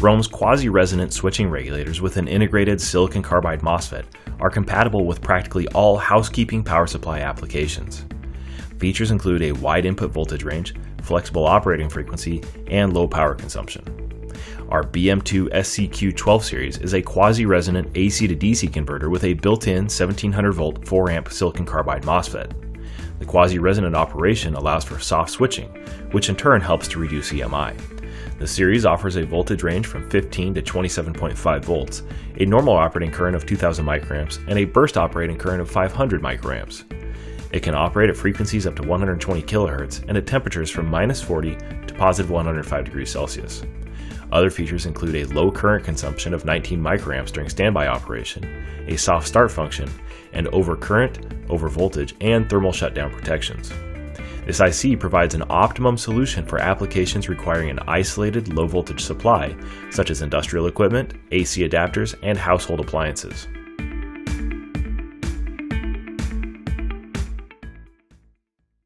Rome's quasi-resonant switching regulators with an integrated silicon carbide MOSFET are compatible with practically all housekeeping power supply applications. Features include a wide input voltage range, flexible operating frequency, and low power consumption. Our BM2SC12x series is a quasi-resonant AC to DC converter with a built-in 1700 volt 4 amp silicon carbide MOSFET. The quasi-resonant operation allows for soft switching, which in turn helps to reduce EMI. The series offers a voltage range from 15 to 27.5 volts, a normal operating current of 2000 microamps, and a burst operating current of 500 microamps. It can operate at frequencies up to 120 kHz and at temperatures from -40 to +105 degrees Celsius. Other features include a low current consumption of 19 microamps during standby operation, a soft start function, and overcurrent, overvoltage, and thermal shutdown protections. This IC provides an optimum solution for applications requiring an isolated low voltage supply, such as industrial equipment, AC adapters, and household appliances.